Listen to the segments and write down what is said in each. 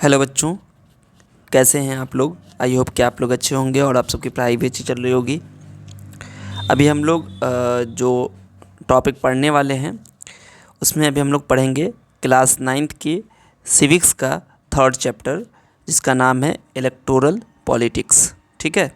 Hello बच्चों, कैसे हैं आप लोग। आई होप कि आप लोग अच्छे होंगे और आप सबकी पढ़ाई भी अच्छी चल रही होगी। अभी हम लोग जो टॉपिक पढ़ने वाले हैं उसमें अभी हम लोग पढ़ेंगे क्लास 9th की सिविक्स का 3rd चैप्टर, जिसका नाम है इलेक्टोरल पॉलिटिक्स। ठीक है,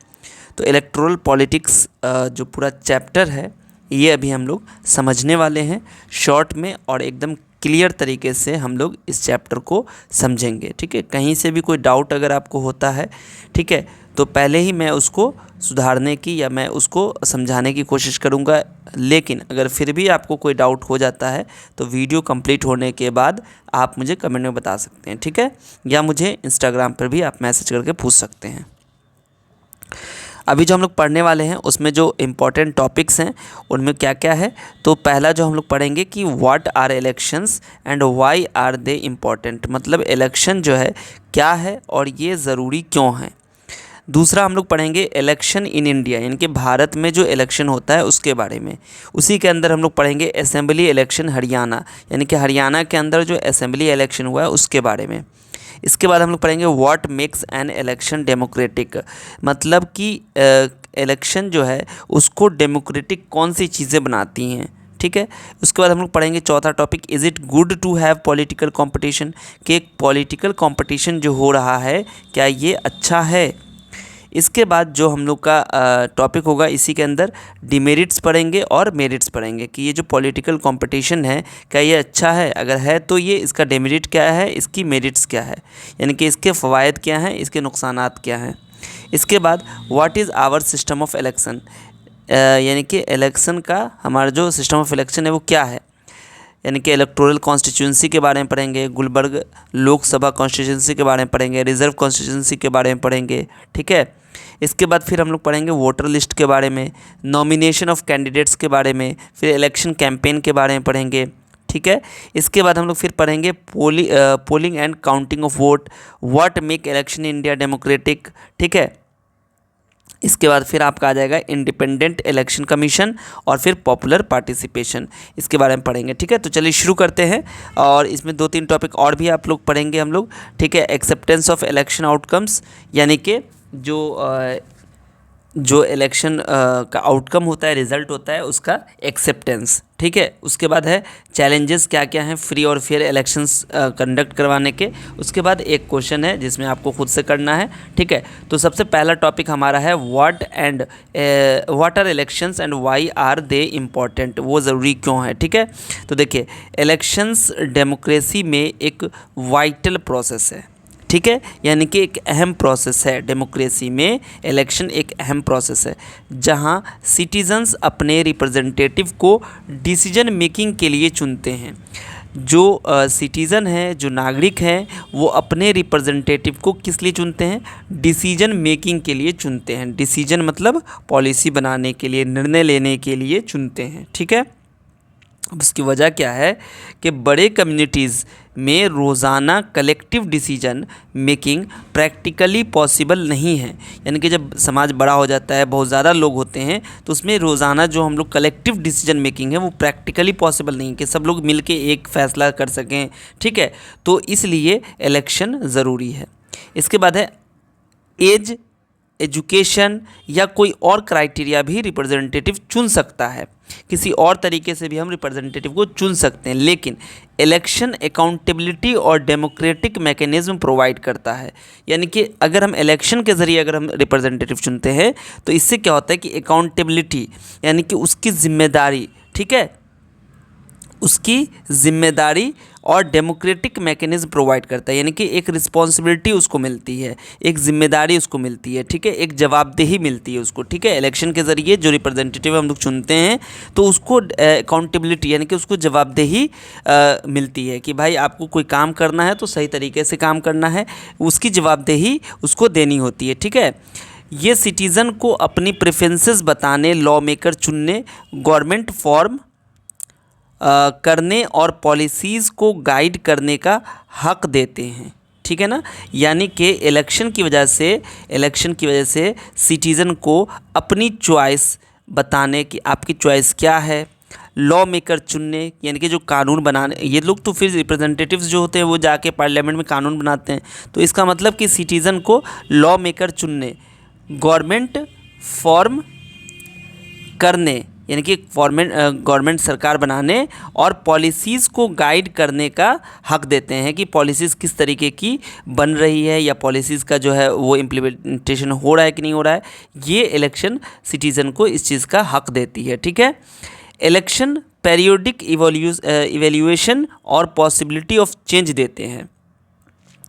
तो इलेक्टोरल पॉलिटिक्स जो पूरा चैप्टर है ये अभी हम लोग समझने वाले हैं शॉर्ट में, और एकदम क्लियर तरीके से हम लोग इस चैप्टर को समझेंगे। ठीक है, कहीं से भी कोई डाउट अगर आपको होता है, ठीक है, तो पहले ही मैं उसको सुधारने की या मैं उसको समझाने की कोशिश करूँगा। लेकिन अगर फिर भी आपको कोई डाउट हो जाता है तो वीडियो कंप्लीट होने के बाद आप मुझे कमेंट में बता सकते हैं। ठीक है, या मुझे इंस्टाग्राम पर भी आप मैसेज करके पूछ सकते हैं। अभी जो हम लोग पढ़ने वाले हैं उसमें जो इम्पोर्टेंट टॉपिक्स हैं उनमें क्या क्या है, तो पहला जो हम लोग पढ़ेंगे कि what are elections and why are they important, मतलब इलेक्शन जो है क्या है और ये ज़रूरी क्यों है। दूसरा हम लोग पढ़ेंगे इलेक्शन इन इंडिया, यानी कि भारत में जो इलेक्शन होता है उसके बारे में। उसी के अंदर हम लोग पढ़ेंगे असेंबली इलेक्शन हरियाणा, यानी कि हरियाणा के अंदर जो असेंबली इलेक्शन हुआ है उसके बारे में। इसके बाद हम लोग पढ़ेंगे what makes an election democratic, मतलब कि इलेक्शन जो है उसको डेमोक्रेटिक कौन सी चीज़ें बनाती हैं। ठीक है, उसके बाद हम लोग पढ़ेंगे चौथा topic, is it good to have political competition, कि एक पॉलिटिकल कंपटीशन जो हो रहा है क्या ये अच्छा है। इसके बाद जो हम लोग का टॉपिक होगा इसी के अंदर डिमेरिट्स पढ़ेंगे और मेरिट्स पढ़ेंगे, कि ये जो पॉलिटिकल कंपटीशन है क्या ये अच्छा है, अगर है तो ये इसका डिमेरिट क्या है, इसकी मेरिट्स क्या है, यानी कि इसके फ़वाइद क्या हैं, इसके नुकसानात क्या हैं। इसके बाद what is our system of election, यानी कि इलेक्शन का हमारा जो सिस्टम ऑफ इलेक्शन है वो क्या है, यानी कि इलेक्टोरल कॉन्स्टिट्यूंसी के बारे में पढ़ेंगे, गुलबर्ग लोकसभा कॉन्स्टिट्यूंसी के बारे में पढ़ेंगे, रिजर्व कॉन्स्टिट्यूंसी के बारे में पढ़ेंगे। ठीक है, इसके बाद फिर हम लोग पढ़ेंगे वोटर लिस्ट के बारे में, नॉमिनेशन ऑफ कैंडिडेट्स के बारे में, फिर इलेक्शन कैंपेन के बारे में पढ़ेंगे। ठीक है, इसके बाद हम लोग फिर पढ़ेंगे polling and counting of vote, what make election in India democratic. ठीक है, इसके बाद फिर आपका आ जाएगा इंडिपेंडेंट इलेक्शन कमीशन और फिर पॉपुलर पार्टिसिपेशन, इसके बारे में पढ़ेंगे। ठीक है, तो चलिए शुरू करते हैं। और इसमें 2-3 टॉपिक और भी आप लोग पढ़ेंगे हम लोग। ठीक है, एक्सेप्टेंस ऑफ इलेक्शन आउटकम्स, यानी कि जो इलेक्शन का आउटकम होता है, रिज़ल्ट होता है, उसका एक्सेप्टेंस। ठीक है, उसके बाद है चैलेंजेस क्या क्या हैं फ्री और फेयर इलेक्शंस कंडक्ट करवाने के। उसके बाद एक क्वेश्चन है जिसमें आपको खुद से करना है। ठीक है, तो सबसे पहला टॉपिक हमारा है what are elections and why are they important, वो ज़रूरी क्यों है। ठीक है, तो देखिए इलेक्शंस डेमोक्रेसी में एक वाइटल प्रोसेस है। ठीक है, यानी कि एक अहम प्रोसेस है, डेमोक्रेसी में इलेक्शन एक अहम प्रोसेस है जहां सिटीजन्स अपने रिप्रेजेंटेटिव को डिसीजन मेकिंग के लिए चुनते हैं। जो सिटीज़न हैं, जो नागरिक हैं, वो अपने रिप्रेजेंटेटिव को किस लिए चुनते हैं, डिसीजन मेकिंग के लिए चुनते हैं। डिसीजन मतलब पॉलिसी बनाने के लिए, निर्णय लेने के लिए चुनते हैं। ठीक है, अब उसकी वजह क्या है कि बड़े कम्युनिटीज़ में रोज़ाना collective decision making practically possible नहीं है, यानी कि जब समाज बड़ा हो जाता है, बहुत ज़्यादा लोग होते हैं, तो उसमें रोज़ाना जो हम लोग कलेक्टिव डिसीजन मेकिंग है वो प्रैक्टिकली पॉसिबल नहीं है कि सब लोग मिलके एक फ़ैसला कर सकें। ठीक है, तो इसलिए इलेक्शन ज़रूरी है। इसके बाद है एज, एजुकेशन या कोई और क्राइटेरिया भी रिप्रेजेंटेटिव चुन सकता है, किसी और तरीके से भी हम रिप्रेजेंटेटिव को चुन सकते हैं, लेकिन इलेक्शन अकाउंटेबिलिटी और डेमोक्रेटिक मैकेनिज्म प्रोवाइड करता है। यानी कि अगर हम इलेक्शन के ज़रिए अगर हम रिप्रेजेंटेटिव चुनते हैं तो इससे क्या होता है कि अकाउंटेबिलिटी, यानी कि उसकी जिम्मेदारी, ठीक है, उसकी जिम्मेदारी और डेमोक्रेटिक मैकेनिज्म प्रोवाइड करता है, यानी कि एक रिस्पॉन्सिबिलिटी उसको मिलती है, एक जिम्मेदारी उसको मिलती है। ठीक है, एक जवाबदेही मिलती है उसको। ठीक है, इलेक्शन के ज़रिए जो रिप्रेजेंटेटिव हम लोग चुनते हैं तो उसको अकाउंटेबिलिटी, यानी कि उसको जवाबदेही मिलती है कि भाई आपको कोई काम करना है तो सही तरीके से काम करना है, उसकी जवाबदेही उसको देनी होती है। ठीक है, ये सिटीज़न को अपनी प्रेफरेंसेस बताने, लॉ मेकर चुनने, गवर्नमेंट फॉर्म करने और पॉलिसीज़ को गाइड करने का हक देते हैं। ठीक है ना, यानी कि इलेक्शन की वजह से सिटीज़न को अपनी चॉइस बताने की, आपकी चॉइस क्या है, लॉ मेकर चुनने, यानी कि जो कानून बनाने, ये लोग तो फिर रिप्रेजेंटेटिव्स जो होते हैं वो जाके पार्लियामेंट में कानून बनाते हैं, तो इसका मतलब कि सिटीज़न को लॉ मेकर चुनने, गवर्नमेंट फॉर्म करने, यानी कि गवर्नमेंट सरकार बनाने और पॉलिसीज़ को गाइड करने का हक देते हैं कि पॉलिसीज़ किस तरीके की बन रही है या पॉलिसीज़ का जो है वो इम्प्लीमेंटेशन हो रहा है कि नहीं हो रहा है, ये इलेक्शन सिटीज़न को इस चीज़ का हक देती है। ठीक है। इलेक्शन पेरियोडिक इवैल्यूएशन और पॉसिबिलिटी ऑफ चेंज देते हैं।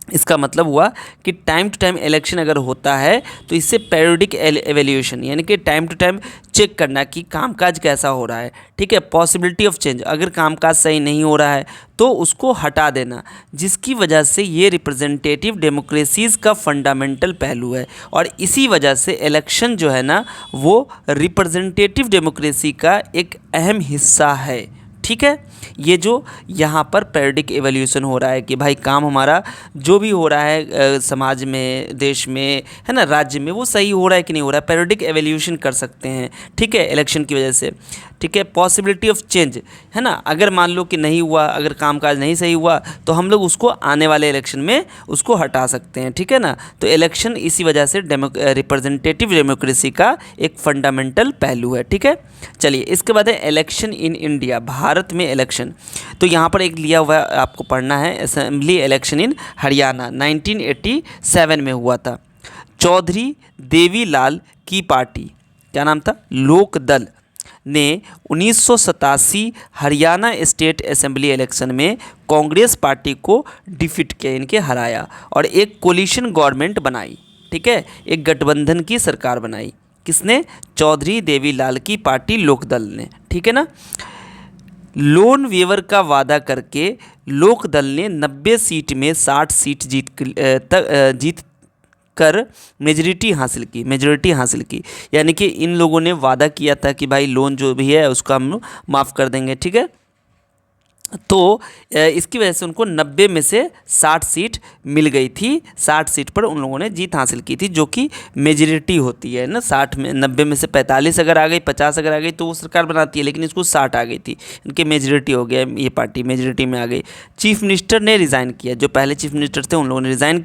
इसका मतलब हुआ कि टाइम टू टाइम इलेक्शन अगर होता है तो इससे पेरियोडिक एवेल्यूएशन, यानी कि टाइम टू टाइम चेक करना कि कामकाज कैसा हो रहा है। ठीक है। पॉसिबिलिटी ऑफ चेंज, अगर कामकाज सही नहीं हो रहा है तो उसको हटा देना, जिसकी वजह से ये रिप्रेजेंटेटिव डेमोक्रेसीज़ का फंडामेंटल पहलू है और इसी वजह से इलेक्शन जो है ना वो रिप्रेजेंटेटिव डेमोक्रेसी का एक अहम हिस्सा है। ठीक है। ये जो यहाँ पर पेरियोडिक एवोल्यूशन हो रहा है कि भाई काम हमारा जो भी हो रहा है समाज में, देश में, है ना, राज्य में, वो सही हो रहा है कि नहीं हो रहा है, पेरियोडिक एवोल्यूशन कर सकते हैं। ठीक है, इलेक्शन की वजह से। ठीक है। पॉसिबिलिटी ऑफ चेंज, है ना, अगर मान लो कि नहीं हुआ, अगर कामकाज नहीं सही हुआ तो हम लोग उसको आने वाले इलेक्शन में उसको हटा सकते हैं। ठीक है ना। तो इलेक्शन इसी वजह से रिप्रेजेंटेटिव डेमोक्रेसी का एक फंडामेंटल पहलू है। ठीक है। चलिए, इसके बाद है इलेक्शन इन इंडिया, भारत में इलेक्शन। तो यहाँ पर एक लिया हुआ आपको पढ़ना है, असेंबली इलेक्शन इन हरियाणा 1987 में हुआ था। चौधरी देवीलाल की पार्टी, क्या नाम था, लोक दल, ने 1987 हरियाणा स्टेट असेंबली इलेक्शन में कांग्रेस पार्टी को डिफीट किया, इनके हराया और एक कोलिशन गवर्नमेंट बनाई। ठीक है। एक गठबंधन की सरकार बनाई। किसने? चौधरी देवीलाल की पार्टी लोकदल ने। ठीक है ना। लोन वेवर का वादा करके लोकदल ने 90 सीट में 60 सीट जीत कर मेजॉरिटी हासिल की। यानी कि इन लोगों ने वादा किया था कि भाई लोन जो भी है उसका हम माफ़ कर देंगे। ठीक है। तो इसकी वजह से उनको 90 में से 60 सीट मिल गई थी। 60 सीट पर उन लोगों ने जीत हासिल की थी, जो कि मेजॉरिटी होती है ना। 60 में 90 में से 45 अगर आ गई, 50 अगर आ गई तो वो सरकार बनाती है, लेकिन इसको 60 आ गई थी, इनके मेजॉरिटी हो गया, ये पार्टी मेजॉरिटी में आ गई। चीफ मिनिस्टर ने रिज़ाइन किया, जो पहले चीफ मिनिस्टर थे उन लोगों ने रिज़ाइन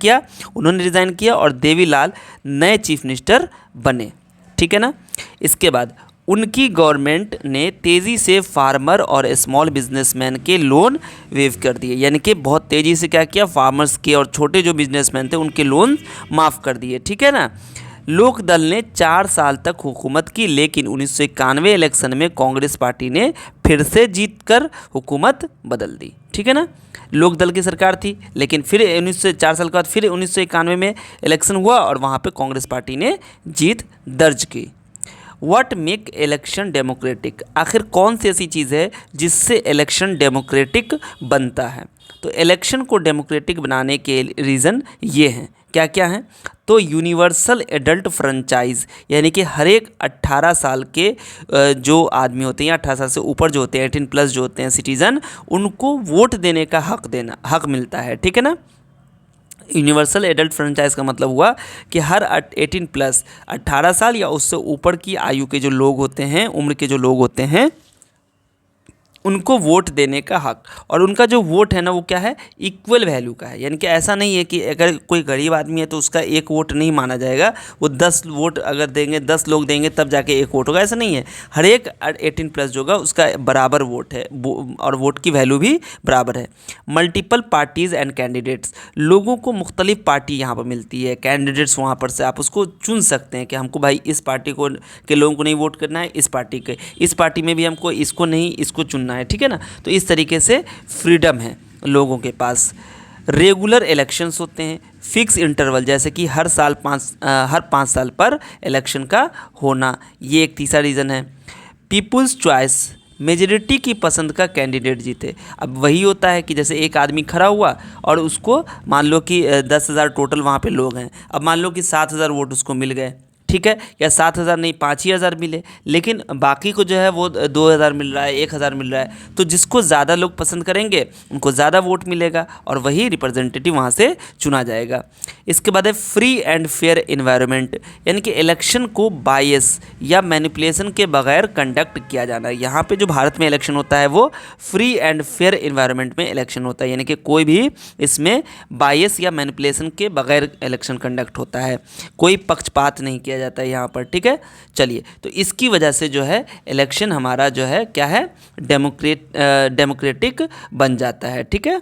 किया, और देवीलाल नए चीफ मिनिस्टर बने। ठीक है ना। इसके बाद उनकी गवर्नमेंट ने तेज़ी से फार्मर और स्मॉल बिजनेसमैन के लोन वेव कर दिए, यानी कि बहुत तेज़ी से क्या किया, फार्मर्स के और छोटे जो बिजनेसमैन थे उनके लोन माफ़ कर दिए। ठीक है ना। लोकदल ने 4 साल तक हुकूमत की, लेकिन 1991 इलेक्शन में कांग्रेस पार्टी ने फिर से जीतकर हुकूमत बदल दी। ठीक है ना। लोकदल की सरकार थी, लेकिन फिर 4 साल के बाद फिर 1991 में इलेक्शन हुआ और वहाँ पर कांग्रेस पार्टी ने जीत दर्ज की। व्हाट मेक इलेक्शन डेमोक्रेटिक, आखिर कौन सी ऐसी चीज़ है जिससे इलेक्शन डेमोक्रेटिक बनता है? तो इलेक्शन को डेमोक्रेटिक बनाने के रीज़न ये हैं, क्या क्या हैं? तो यूनिवर्सल एडल्ट फ्रेंचाइज, यानी कि हर एक 18 साल के जो आदमी होते हैं, 18 साल से ऊपर जो होते हैं, 18+ जो होते हैं सिटीज़न, उनको वोट देने का हक मिलता है। ठीक है ना। यूनिवर्सल एडल्ट फ्रेंचाइज का मतलब हुआ कि हर 18+ 18 साल या उससे ऊपर की आयु के जो लोग होते हैं, उम्र के जो लोग होते हैं, उनको वोट देने का हक। और उनका जो वोट है ना वो क्या है, इक्वल वैल्यू का है। यानी कि ऐसा नहीं है कि अगर कोई गरीब आदमी है तो उसका एक वोट नहीं माना जाएगा, वो 10 वोट अगर देंगे, 10 लोग देंगे तब जाके एक वोट होगा, ऐसा नहीं है। हर एक 18+ जो होगा उसका बराबर वोट है और वोट की वैल्यू भी बराबर है। मल्टीपल पार्टीज़ एंड कैंडिडेट्स, लोगों को मुख्तलिफ पार्टी यहाँ पर मिलती है, कैंडिडेट्स वहाँ पर से आप उसको चुन सकते हैं कि हमको भाई इस पार्टी को के लोगों को नहीं वोट करना है, इस पार्टी में भी हमको इसको नहीं, इसको चुनना है। ठीक है ना। तो इस तरीके से फ्रीडम है लोगों के पास। रेगुलर इलेक्शंस होते हैं, फिक्स इंटरवल, जैसे कि हर 5 साल पर इलेक्शन का होना, ये एक तीसरा रीज़न है। पीपुल्स चॉइस, मेजॉरिटी की पसंद का कैंडिडेट जीते। अब वही होता है कि जैसे एक आदमी खड़ा हुआ और उसको मान लो कि 10,000 टोटल वहाँ पे लोग हैं, अब मान लो कि 7,000 वोट उसको मिल गए। ठीक है, या 7,000 नहीं 5,000 मिले, लेकिन बाकी को जो है वो 2,000 मिल रहा है, 1,000 मिल रहा है, तो जिसको ज़्यादा लोग पसंद करेंगे उनको ज़्यादा वोट मिलेगा और वही रिप्रेजेंटेटिव वहाँ से चुना जाएगा। इसके बाद है फ्री एंड फेयर इन्वायरमेंट, यानी कि इलेक्शन को बायस या मैनिपुलेशन के बगैर कंडक्ट किया जाना। यहाँ पे जो भारत में इलेक्शन होता है वो फ्री एंड फेयर इन्वायरमेंट में इलेक्शन होता है, यानी कि कोई भी इसमें बायस या मैनिपुलेशन के बगैर इलेक्शन कंडक्ट होता है, कोई पक्षपात नहीं किया जाता है यहाँ पर। ठीक है, चलिए, तो इसकी वजह से जो है इलेक्शन हमारा जो है क्या है, डेमोक्रेटिक बन जाता है। ठीक है,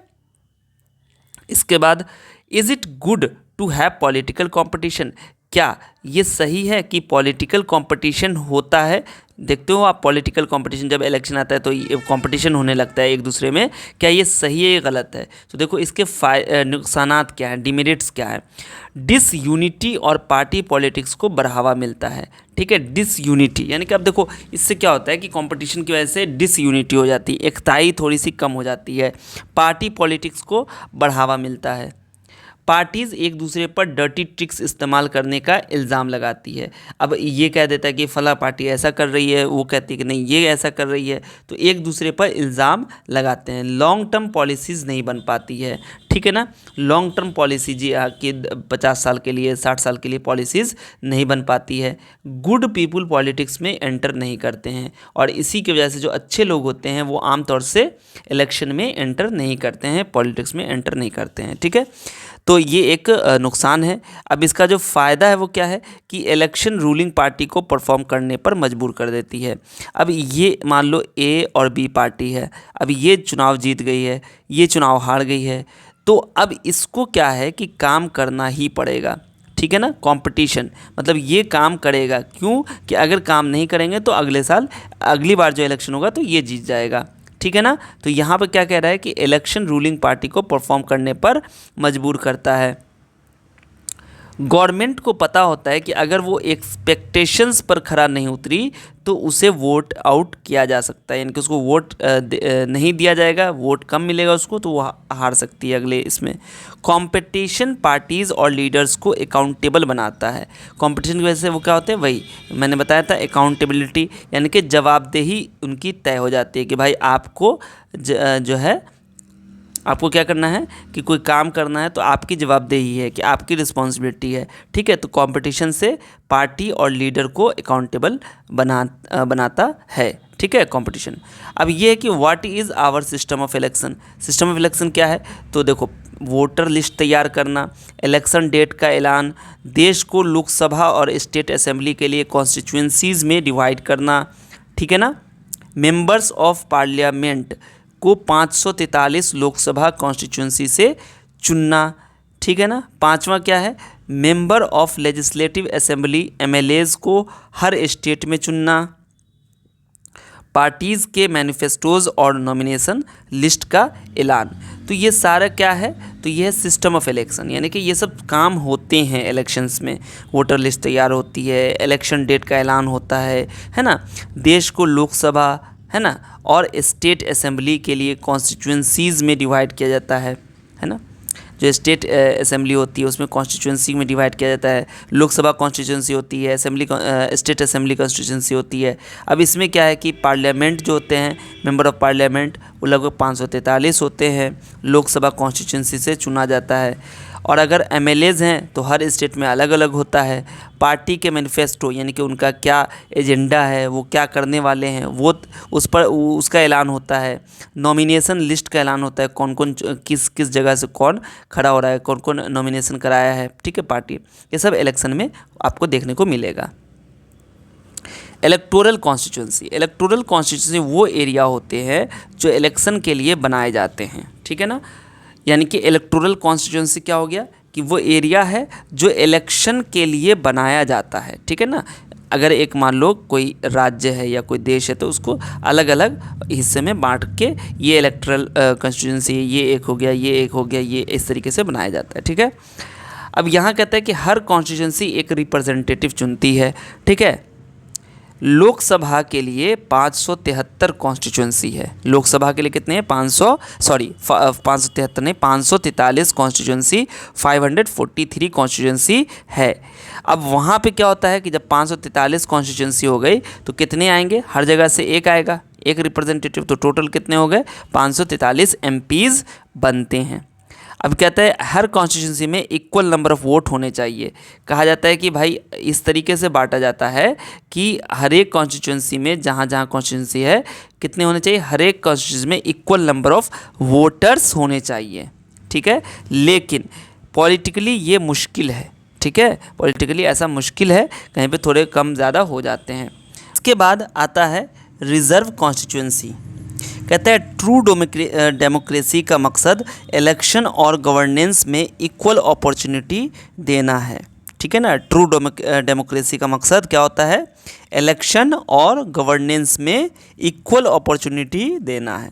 इसके बाद is it good to have political competition, क्या ये सही है कि पॉलिटिकल कंपटीशन होता है। देखते हो आप, पॉलिटिकल कंपटीशन जब इलेक्शन आता है तो ये कंपटीशन होने लगता है एक दूसरे में, क्या ये सही है या गलत है। तो देखो इसके नुकसानात क्या हैं, डिमेरिट्स क्या है। डिसयूनिटी और पार्टी पॉलिटिक्स को बढ़ावा मिलता है। ठीक है, डिसयूनिटी यानी कि अब देखो इससे क्या होता है कि कंपटीशन की वजह से डिसयूनिटी हो जाती है, एकताई थोड़ी सी कम हो जाती है। पार्टी पॉलिटिक्स को बढ़ावा मिलता है। पार्टीज़ एक दूसरे पर डर्टी ट्रिक्स इस्तेमाल करने का इल्ज़ाम लगाती है। अब ये कह देता है कि फ़ला पार्टी ऐसा कर रही है, वो कहती है कि नहीं ये ऐसा कर रही है, तो एक दूसरे पर इल्ज़ाम लगाते हैं। लॉन्ग टर्म पॉलिसीज़ नहीं बन पाती है। ठीक है ना, लॉन्ग टर्म पॉलिसी जी कि 50 साल के लिए 60 साल के लिए पॉलिसीज़ नहीं बन पाती है। गुड पीपुल पॉलिटिक्स में एंटर नहीं करते हैं, और इसी की वजह से जो अच्छे लोग होते हैं वो आमतौर से इलेक्शन में एंटर नहीं करते हैं, पॉलिटिक्स में एंटर नहीं करते हैं। ठीक है, तो ये एक नुकसान है। अब इसका जो फ़ायदा है वो क्या है कि इलेक्शन रूलिंग पार्टी को परफॉर्म करने पर मजबूर कर देती है। अब ये मान लो ए और बी पार्टी है, अब ये चुनाव जीत गई है, ये चुनाव हार गई है, तो अब इसको क्या है कि काम करना ही पड़ेगा। ठीक है ना, कंपटीशन मतलब ये काम करेगा, क्यों कि अगर काम नहीं करेंगे तो अगले साल अगली बार जो इलेक्शन होगा तो ये जीत जाएगा। ठीक है ना, तो यहाँ पर क्या कह रहा है कि इलेक्शन रूलिंग पार्टी को परफॉर्म करने पर मजबूर करता है। गवर्नमेंट को पता होता है कि अगर वो एक्सपेक्टेशंस पर खरा नहीं उतरी तो उसे वोट आउट किया जा सकता है, यानी कि उसको वोट नहीं दिया जाएगा, वोट कम मिलेगा उसको, तो वो हार सकती है अगले इसमें। कंपटीशन पार्टीज़ और लीडर्स को अकाउंटेबल बनाता है। कंपटीशन की वजह से वो क्या होते हैं, वही मैंने बताया था अकाउंटेबिलिटी, यानी कि जवाबदेही उनकी तय हो जाती है कि भाई आपको जो है आपको क्या करना है कि कोई काम करना है तो आपकी जवाबदेही है कि आपकी रिस्पॉन्सिबिलिटी है। ठीक है, तो कंपटीशन से पार्टी और लीडर को अकाउंटेबल बनाता है। ठीक है, कंपटीशन। अब ये है कि what is our system of election. System of election क्या है, तो देखो वोटर लिस्ट तैयार करना, इलेक्शन डेट का ऐलान, देश को लोकसभा और स्टेट असेंबली के लिए कॉन्स्टिट्यूंसीज़ में डिवाइड करना। ठीक है ना, मेंबर्स ऑफ पार्लियामेंट को 543 लोकसभा कॉन्स्टिट्यूंसी से चुनना। ठीक है ना, पांचवा क्या है, member of legislative assembly MLAs को हर स्टेट में चुनना। पार्टीज़ के मैनिफेस्टोज और नॉमिनेशन लिस्ट का ऐलान। तो ये सारा क्या है, तो ये है सिस्टम ऑफ इलेक्शन, यानी कि ये सब काम होते हैं इलेक्शंस में। वोटर लिस्ट तैयार होती है, इलेक्शन डेट का ऐलान होता है ना, देश को लोकसभा है ना और स्टेट असेंबली के लिए कॉन्स्टिट्यूंसीज़ में डिवाइड किया जाता है ना, जो स्टेट असेंबली होती है उसमें कॉन्स्टिट्यूंसी में डिवाइड किया जाता है। लोकसभा कॉन्स्टिट्यूंसी होती है, स्टेट असेंबली कॉन्स्टिट्यूंसी होती है। अब इसमें क्या है कि पार्लियामेंट जो होते हैं, मेंबर ऑफ पार्लियामेंट, वो लगभग 543 होते हैं, लोकसभा कॉन्स्टिट्यूंसी से चुना जाता है। और अगर एमएलएज हैं तो हर स्टेट में अलग अलग होता है। पार्टी के मैनिफेस्टो यानी कि उनका क्या एजेंडा है, वो क्या करने वाले हैं, वो उस पर उसका ऐलान होता है। नॉमिनेशन लिस्ट का ऐलान होता है, कौन कौन किस किस जगह से कौन खड़ा हो रहा है, कौन कौन नॉमिनेशन कराया है। ठीक है, पार्टी, ये सब इलेक्शन में आपको देखने को मिलेगा। इलेक्टोरल कॉन्स्टिट्यूंसी, इलेक्टोरल कॉन्स्टिट्यूंसी वो एरिया होते हैं जो इलेक्शन के लिए बनाए जाते हैं। ठीक है ना, यानी कि इलेक्टोरल कॉन्स्टिट्यूंसी क्या हो गया कि वो एरिया है जो इलेक्शन के लिए बनाया जाता है। ठीक है ना, अगर एक मान लो कोई राज्य है या कोई देश है तो उसको अलग अलग हिस्से में बांट के ये इलेक्टोरल कॉन्स्टिट्यूंसी, ये एक हो गया, ये एक हो गया, ये इस तरीके से बनाया जाता है। ठीक है, अब यहाँ कहता है कि हर कॉन्स्टिट्यूंसी एक रिप्रेजेंटेटिव चुनती है। ठीक है, लोकसभा के लिए 573 कॉन्स्टिट्यूंसी है। लोकसभा के लिए कितने हैं? 573 नहीं, 543 कॉन्स्टिट्यूंसी, 543 कॉन्स्टिट्यूंसी है। अब वहाँ पे क्या होता है कि जब 543 कॉन्स्टिट्यूंसी हो गई तो कितने आएंगे? हर जगह से एक आएगा, एक रिप्रेजेंटेटिव, तो टोटल कितने हो गए? 543 एमपीज़ बनते हैं। अब कहता है हर कॉन्स्टिट्यूंसी में इक्वल नंबर ऑफ़ वोट होने चाहिए। कहा जाता है कि भाई इस तरीके से बांटा जाता है कि हर एक कॉन्स्टिट्यूंसी में, जहाँ जहाँ कॉन्स्टिट्यूंसी है, कितने होने चाहिए? हर एक कॉन्स्टिट्यूंसी में इक्वल नंबर ऑफ़ वोटर्स होने चाहिए, ठीक है। लेकिन पॉलिटिकली ये मुश्किल है, ठीक है, पॉलिटिकली ऐसा मुश्किल है, कहीं पे थोड़े कम ज़्यादा हो जाते हैं। इसके बाद आता है रिज़र्व कॉन्स्टिट्यूंसी। कहता है ट्रू डेमोक्रेसी का मकसद इलेक्शन और गवर्नेंस में इक्वल अपॉर्चुनिटी देना है, ठीक है ना। ट्रू डेमोक्रेसी का मकसद क्या होता है? इलेक्शन और गवर्नेंस में इक्वल अपॉर्चुनिटी देना है।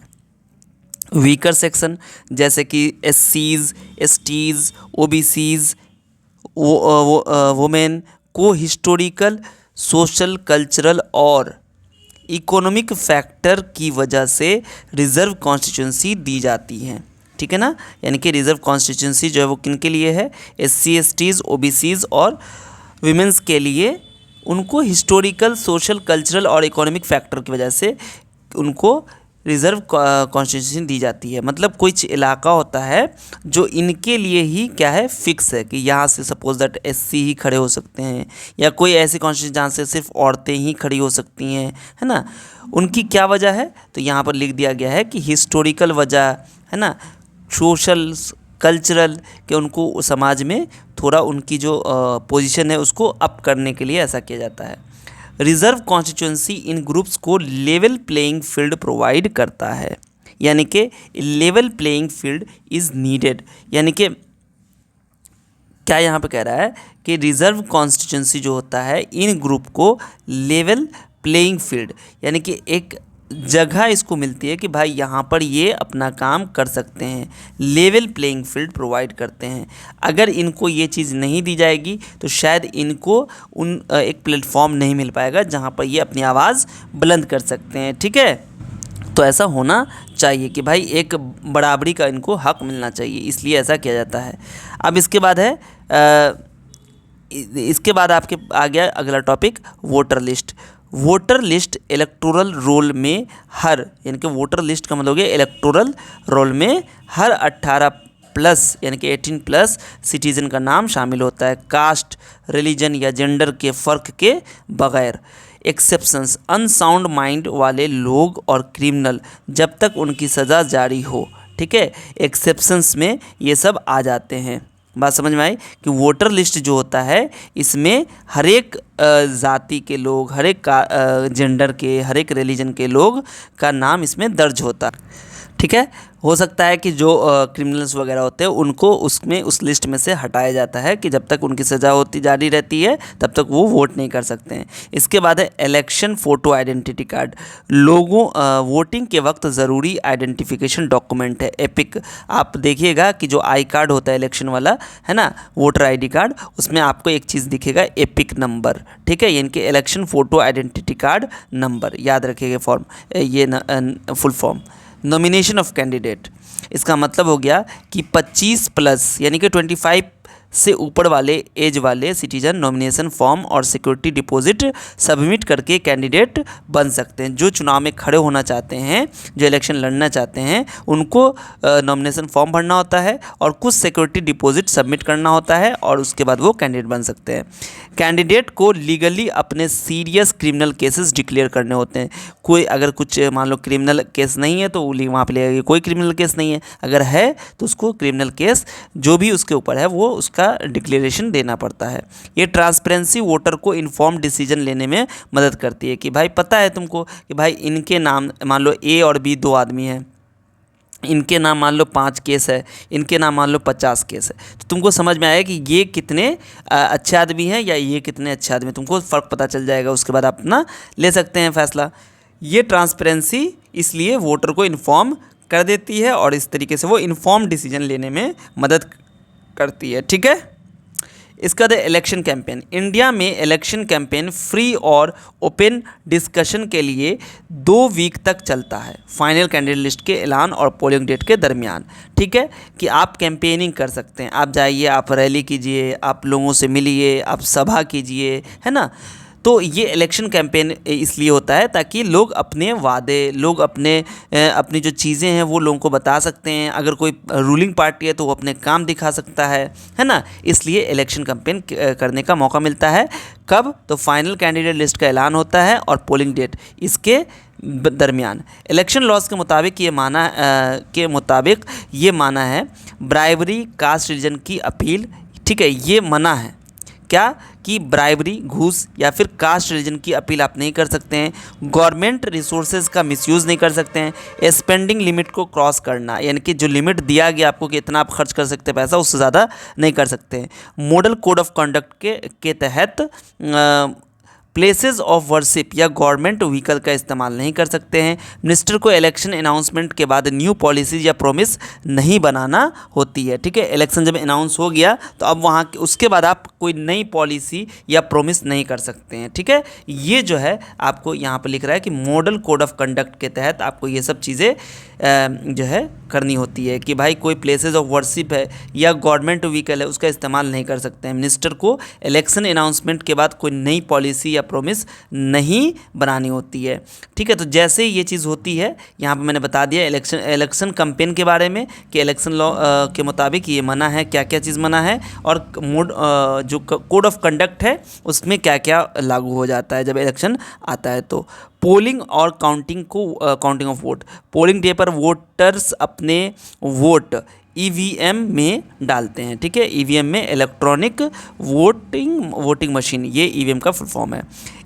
वीकर सेक्शन जैसे कि एससीज, एसटीज़, ओबीसीज, वुमेन को हिस्टोरिकल, सोशल, कल्चरल और इकोनॉमिक फैक्टर की वजह से रिज़र्व कॉन्स्टिट्यूंसी दी जाती है, ठीक है ना। यानी कि रिज़र्व कॉन्स्टिट्यूंसी जो है वो किन के लिए है? एससी, एसटीज़, ओबीसीज और विमेंस के लिए। उनको हिस्टोरिकल, सोशल, कल्चरल और इकोनॉमिक फैक्टर की वजह से उनको रिज़र्व कॉन्स्टिट्यूंसी दी जाती है। मतलब कुछ इलाका होता है जो इनके लिए ही क्या है, फिक्स है कि यहाँ से सपोज दैट एससी ही खड़े हो सकते हैं, या कोई ऐसी कॉन्स्टिट्यूंसी जहाँ से सिर्फ औरतें ही खड़ी हो सकती हैं, है ना। उनकी क्या वजह है? तो यहाँ पर लिख दिया गया है कि हिस्टोरिकल वजह, है ना, सोशल, कल्चरल, कि उनको समाज में थोड़ा उनकी जो पोजीशन है उसको अप करने के लिए ऐसा किया जाता है। रिज़र्व कॉन्स्टिट्यूंसी इन ग्रुप्स को लेवल प्लेइंग फील्ड प्रोवाइड करता है, यानी कि level playing field is needed. यानी कि क्या यहाँ पे कह रहा है कि रिज़र्व कॉन्स्टिट्यूंसी जो होता है इन ग्रुप को लेवल प्लेइंग फील्ड, यानी कि एक जगह इसको मिलती है कि भाई यहाँ पर ये अपना काम कर सकते हैं, लेवल प्लेइंग फील्ड प्रोवाइड करते हैं। अगर इनको ये चीज़ नहीं दी जाएगी तो शायद इनको एक प्लेटफॉर्म नहीं मिल पाएगा जहाँ पर ये अपनी आवाज़ बुलंद कर सकते हैं, ठीक है। तो ऐसा होना चाहिए कि भाई एक बराबरी का इनको हक मिलना चाहिए, इसलिए ऐसा किया जाता है। अब इसके बाद है इसके बाद आपके आ गया अगला topic, voter list. Voter list electoral roll में हर, यानी कि वोटर लिस्ट का मतलब हो गया इलेक्टोरल रोल में हर 18 प्लस यानी कि 18 प्लस सिटीज़न का नाम शामिल होता है, कास्ट, रिलीजन या जेंडर के फ़र्क के बगैर। एक्सेप्शंस, अनसाउंड माइंड वाले लोग और क्रिमिनल जब तक उनकी सज़ा जारी हो, ठीक है। एक्सेप्शंस में ये सब आ जाते हैं। बात समझ में आई कि वोटर लिस्ट जो होता है इसमें हर एक जाति के लोग, हर एक जेंडर के, हर एक रिलीजन के लोग का नाम इसमें दर्ज होता है, ठीक है। हो सकता है कि जो क्रिमिनल्स वगैरह होते हैं उनको उसमें उस लिस्ट में से हटाया जाता है कि जब तक उनकी सज़ा होती जारी रहती है तब तक वो वोट नहीं कर सकते हैं। इसके बाद है इलेक्शन फ़ोटो आइडेंटिटी कार्ड। लोगों वोटिंग के वक्त ज़रूरी आइडेंटिफिकेशन डॉक्यूमेंट है, एपिक। आप देखिएगा कि जो आई कार्ड होता है इलेक्शन वाला, है ना, वोटर ID कार्ड, उसमें आपको एक चीज़ दिखेगा, एपिक नंबर, ठीक है। यानी कि election photo identity card number, याद रखिएगा फॉर्म, ये full form. Nomination of candidate, इसका मतलब हो गया कि 25 प्लस यानी कि 25 से ऊपर वाले एज वाले सिटीजन नॉमिनेशन फॉर्म और सिक्योरिटी डिपॉजिट सबमिट करके कैंडिडेट बन सकते हैं। जो चुनाव में खड़े होना चाहते हैं, जो इलेक्शन लड़ना चाहते हैं, उनको नॉमिनेशन फॉर्म भरना होता है और कुछ सिक्योरिटी डिपॉजिट सबमिट करना होता है और उसके बाद वो कैंडिडेट बन सकते हैं। कैंडिडेट को लीगली अपने सीरियस क्रिमिनल केसेस डिक्लेयर करने होते हैं। कोई अगर कुछ मान लो क्रिमिनल केस नहीं है तो वहाँ पे लगेगा कोई क्रिमिनल केस नहीं है, अगर है तो उसको क्रिमिनल केस जो भी उसके ऊपर है वो उसका डिक्लेरेशन देना पड़ता है। ये ट्रांसपेरेंसी वोटर को इन्फॉर्म डिसीजन लेने में मदद करती है कि भाई पता है तुमको कि भाई इनके नाम, मान लो A और B दो आदमी हैं, इनके नाम मान लो 5 केस है, इनके नाम मान लो 50 केस है, तो तुमको समझ में आएगा कि ये कितने अच्छे आदमी हैं या ये कितने अच्छे आदमी, तुमको फ़र्क पता चल जाएगा। उसके बाद आप अपना ले सकते हैं फैसला। ये ट्रांसपेरेंसी इसलिए वोटर को इन्फॉर्म कर देती है और इस तरीके से वो इन्फॉर्म डिसीजन लेने में मदद करती है, ठीक है। इसका बाद इलेक्शन कैंपेन। इंडिया में इलेक्शन कैंपेन फ्री और ओपन डिस्कशन के लिए 2 वीक तक चलता है, फाइनल कैंडिडेट लिस्ट के ऐलान और पोलिंग डेट के दरमियान। ठीक है, कि आप कैंपेनिंग कर सकते हैं, आप जाइए, आप रैली कीजिए, आप लोगों से मिलिए, आप सभा कीजिए, है ना। तो ये इलेक्शन कैंपेन इसलिए होता है ताकि लोग अपने वादे, लोग अपनी जो चीज़ें हैं वो लोगों को बता सकते हैं। अगर कोई रूलिंग पार्टी है तो वो अपने काम दिखा सकता है ना। इसलिए इलेक्शन कैंपेन करने का मौका मिलता है। कब? तो फाइनल कैंडिडेट लिस्ट का ऐलान होता है और पोलिंग डेट इसके दरमियान। इलेक्शन लॉज के मुताबिक ये माना है ब्राइबरी, कास्ट रिलीजन की अपील, ठीक है, ये मना है। क्या? कि ब्राइबरी, घूस या फिर कास्ट रिलीजन की अपील आप नहीं कर सकते हैं। गवर्नमेंट रिसोर्सेज का मिसयूज़ नहीं कर सकते हैं। स्पेंडिंग लिमिट को क्रॉस करना, यानी कि जो लिमिट दिया गया आपको कि इतना आप खर्च कर सकते हैं पैसा, उससे ज़्यादा नहीं कर सकते हैं। मॉडल कोड ऑफ कंडक्ट के तहत प्लेसेस ऑफ वर्शिप या गवर्नमेंट व्हीकल का इस्तेमाल नहीं कर सकते हैं। मिनिस्टर को इलेक्शन अनाउंसमेंट के बाद न्यू पॉलिसीज या प्रोमिस नहीं बनाना होती है। ठीक है, इलेक्शन जब अनाउंस हो गया तो अब वहाँ उसके बाद आप कोई नई पॉलिसी या प्रोमिस नहीं कर सकते हैं। ठीक है, ये जो है आपको यहाँ पर लिख रहा है कि मॉडल कोड ऑफ कंडक्ट के तहत आपको ये सब चीज़ें जो है करनी होती है कि भाई कोई प्लेसेस ऑफ वर्शिप है या गवर्नमेंट व्हीकल है उसका इस्तेमाल नहीं कर सकते हैं। मिनिस्टर को इलेक्शन अनाउंसमेंट के बाद कोई नई पॉलिसी या प्रोमिस नहीं बनानी होती है। ठीक है, तो जैसे ये चीज़ होती है यहाँ पे मैंने बता दिया इलेक्शन कैंपेन के बारे में कि इलेक्शन लॉ के मुताबिक ये मना है, क्या क्या चीज़ मना है, और जो कोड ऑफ कंडक्ट है उसमें क्या क्या लागू हो जाता है जब इलेक्शन आता है। तो पोलिंग और counting of vote. Polling day पर वोटर्स अपने वोट ईवीएम में डालते हैं। ठीक है, ईवीएम में इलेक्ट्रॉनिक वोटिंग मशीन, ये ईवीएम का फुल फॉर्म है।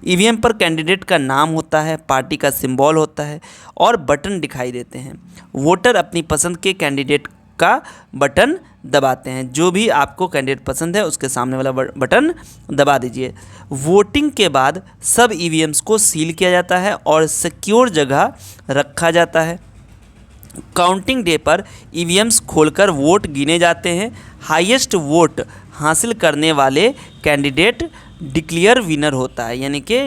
ईवीएम पर कैंडिडेट का नाम होता है, पार्टी का सिंबल होता है और बटन दिखाई देते हैं। वोटर अपनी पसंद के कैंडिडेट का बटन दबाते हैं। जो भी आपको कैंडिडेट पसंद है उसके सामने वाला बटन दबा दीजिए। वोटिंग के बाद सब ईवीएम्स को सील किया जाता है और सिक्योर जगह रखा जाता है। काउंटिंग डे पर ईवीएम्स खोलकर वोट गिने जाते हैं। हाईएस्ट वोट हासिल करने वाले कैंडिडेट डिक्लेयर विनर होता है, यानी कि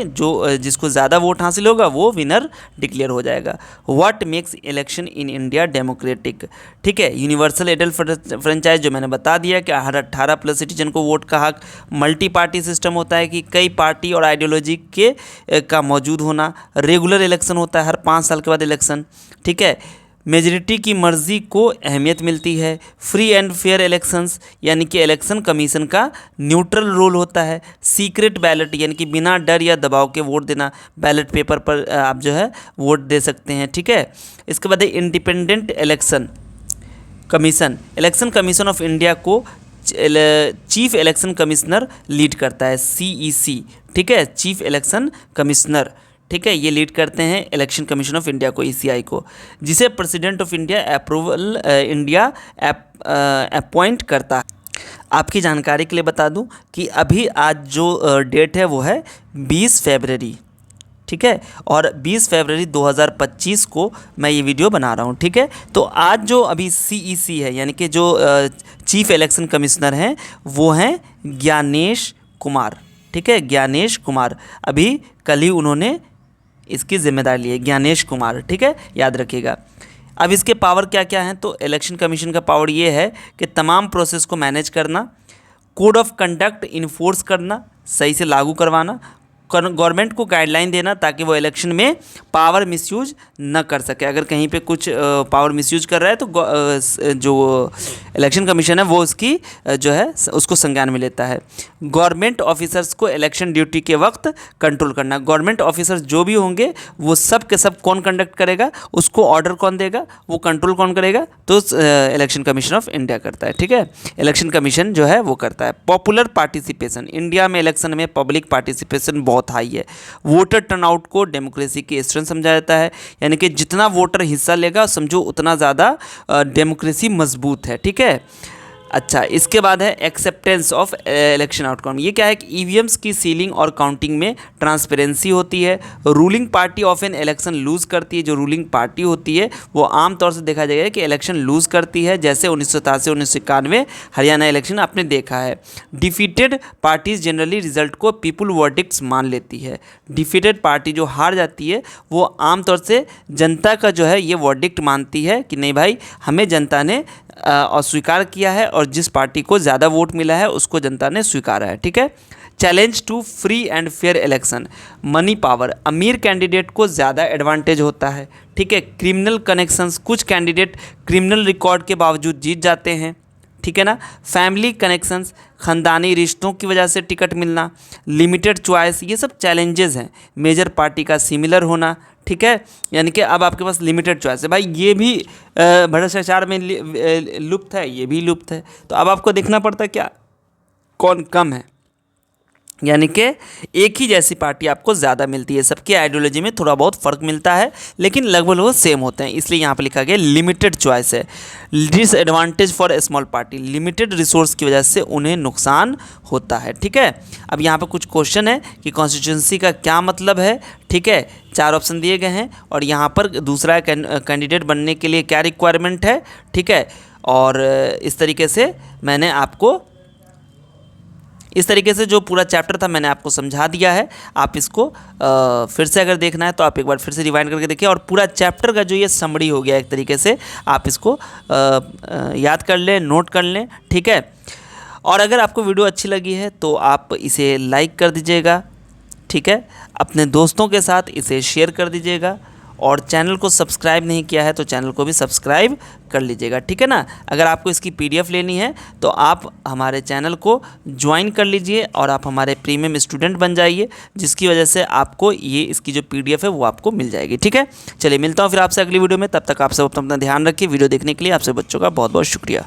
जिसको ज़्यादा वोट हासिल होगा वो विनर डिक्लेयर हो जाएगा। What makes election in India democratic. ठीक है, यूनिवर्सल एडल्ट फ्रेंचाइज जो मैंने बता दिया कि हर 18+ सिटीजन को वोट का हक। मल्टी पार्टी सिस्टम होता है कि कई पार्टी और आइडियोलॉजी का मौजूद होना। रेगुलर इलेक्शन होता है हर 5 साल के बाद इलेक्शन। ठीक है, मेजॉरिटी की मर्ज़ी को अहमियत मिलती है। फ्री एंड फेयर इलेक्शंस, यानी कि इलेक्शन कमीशन का न्यूट्रल रोल होता है। सीक्रेट बैलेट, यानी कि बिना डर या दबाव के वोट देना। बैलेट पेपर पर आप जो है वोट दे सकते हैं। ठीक है, इसके बाद independent election commission. Election commission of India को चीफ इलेक्शन कमिश्नर लीड करता है, CEC। ठीक है, चीफ इलेक्शन कमिश्नर, ठीक है, ये लीड करते हैं इलेक्शन कमीशन ऑफ इंडिया को, ECI को, जिसे प्रेसिडेंट ऑफ इंडिया अपॉइंट करता है। आपकी जानकारी के लिए बता दूं कि अभी आज जो डेट है वो है 20 फरवरी। ठीक है, और 20 फरवरी 2025 को मैं ये वीडियो बना रहा हूँ। ठीक है, तो आज जो अभी CEC है, यानी कि जो चीफ इलेक्शन कमिश्नर हैं वो हैं ज्ञानेश कुमार। ठीक है, ज्ञानेश कुमार, अभी कल ही उन्होंने इसकी जिम्मेदारी ली है, ज्ञानेश कुमार। ठीक है, याद रखिएगा। अब इसके पावर क्या क्या हैं, तो इलेक्शन कमीशन का पावर ये है कि तमाम प्रोसेस को मैनेज करना, कोड ऑफ कंडक्ट इन्फोर्स करना, सही से लागू करवाना, गवर्नमेंट को गाइडलाइन देना ताकि वो इलेक्शन में पावर मिसयूज न कर सके। अगर कहीं पे कुछ पावर मिसयूज कर रहा है तो जो इलेक्शन कमीशन है वो उसकी जो है उसको संज्ञान में लेता है। गवर्नमेंट ऑफिसर्स को इलेक्शन ड्यूटी के वक्त कंट्रोल करना। गवर्नमेंट ऑफिसर्स जो भी होंगे वो सब के सब कौन कंडक्ट करेगा, उसको ऑर्डर कौन देगा, वो कंट्रोल कौन करेगा, तो इलेक्शन कमीशन ऑफ इंडिया करता है। ठीक है, इलेक्शन कमीशन जो है वो करता है। पॉपुलर पार्टिसिपेशन, इंडिया में इलेक्शन में पब्लिक पार्टिसिपेशन बहुत हाई है। वोटर टर्नआउट को डेमोक्रेसी की स्ट्रेंथ समझा जाता है, यानी कि जितना वोटर हिस्सा लेगा समझो उतना ज़्यादा डेमोक्रेसी मजबूत है। ठीक है, अच्छा, इसके बाद है एक्सेप्टेंस ऑफ इलेक्शन आउटकम। ये क्या है कि ईवीएम्स की सीलिंग और काउंटिंग में ट्रांसपेरेंसी होती है। Ruling party of an election lose करती है। जो रूलिंग पार्टी होती है वो आमतौर से देखा जाएगा कि इलेक्शन लूज़ करती है, जैसे 1987 1991 हरियाणा इलेक्शन आपने देखा है। डिफीटेड पार्टीज जनरली रिजल्ट को पीपुल वर्डिक्ट्स मान लेती है। डिफीटेड पार्टी जो हार जाती है वो आमतौर से जनता का जो है ये वर्डिक्ट मानती है कि नहीं भाई, हमें जनता ने अस्वीकार किया है और जिस पार्टी को ज़्यादा वोट मिला है उसको जनता ने स्वीकारा है। ठीक है। Challenge to free and fair election. Money power, अमीर कैंडिडेट को ज़्यादा एडवांटेज होता है। ठीक है। क्रिमिनल कनेक्शंस, कुछ कैंडिडेट क्रिमिनल रिकॉर्ड के बावजूद जीत जाते हैं। ठीक है ना। फैमिली कनेक्शंस, ख़ानदानी रिश्तों की वजह से टिकट मिलना। लिमिटेड चॉइस, ये सब चैलेंजेस हैं। मेजर पार्टी का सिमिलर होना। ठीक है। यानी कि अब आपके पास लिमिटेड चॉइस है। भाई ये भी भ्रष्टाचार में लुप्त है, ये भी लुप्त है। तो अब आपको देखना पड़ता है क्या कौन कम है, यानी कि एक ही जैसी पार्टी आपको ज़्यादा मिलती है। सबकी आइडियोलॉजी में थोड़ा बहुत फ़र्क मिलता है लेकिन लगभग वो सेम होते हैं, इसलिए यहाँ पर लिखा गया लिमिटेड चॉइस है। Disadvantage for small party, limited resource की वजह से उन्हें नुकसान होता है। ठीक है। अब यहाँ पर कुछ क्वेश्चन है कि कॉन्स्टिट्यूंसी का क्या मतलब है। ठीक है। 4 ऑप्शन दिए गए हैं और यहाँ पर दूसरा कैंडिडेट बनने के लिए क्या रिक्वायरमेंट है। ठीक है। और इस तरीके से मैंने आपको जो पूरा चैप्टर था मैंने आपको समझा दिया है। आप इसको फिर से अगर देखना है तो आप एक बार फिर से रिवाइंड करके देखिए और पूरा चैप्टर का जो ये समरी हो गया एक तरीके से, आप इसको याद कर लें, नोट कर लें। ठीक है। और अगर आपको वीडियो अच्छी लगी है तो आप इसे लाइक कर दीजिएगा। ठीक है। अपने दोस्तों के साथ इसे शेयर कर दीजिएगा और चैनल को सब्सक्राइब नहीं किया है तो चैनल को भी सब्सक्राइब कर लीजिएगा। ठीक है ना। अगर आपको इसकी पीडीएफ लेनी है तो आप हमारे चैनल को ज्वाइन कर लीजिए और आप हमारे प्रीमियम स्टूडेंट बन जाइए, जिसकी वजह से आपको ये इसकी जो पीडीएफ है वो आपको मिल जाएगी। ठीक है। चलिए मिलता हूँ फिर आपसे अगली वीडियो में, तब तक आप सब अपना ध्यान रखिए। वीडियो देखने के लिए आपसे बच्चों का बहुत बहुत शुक्रिया।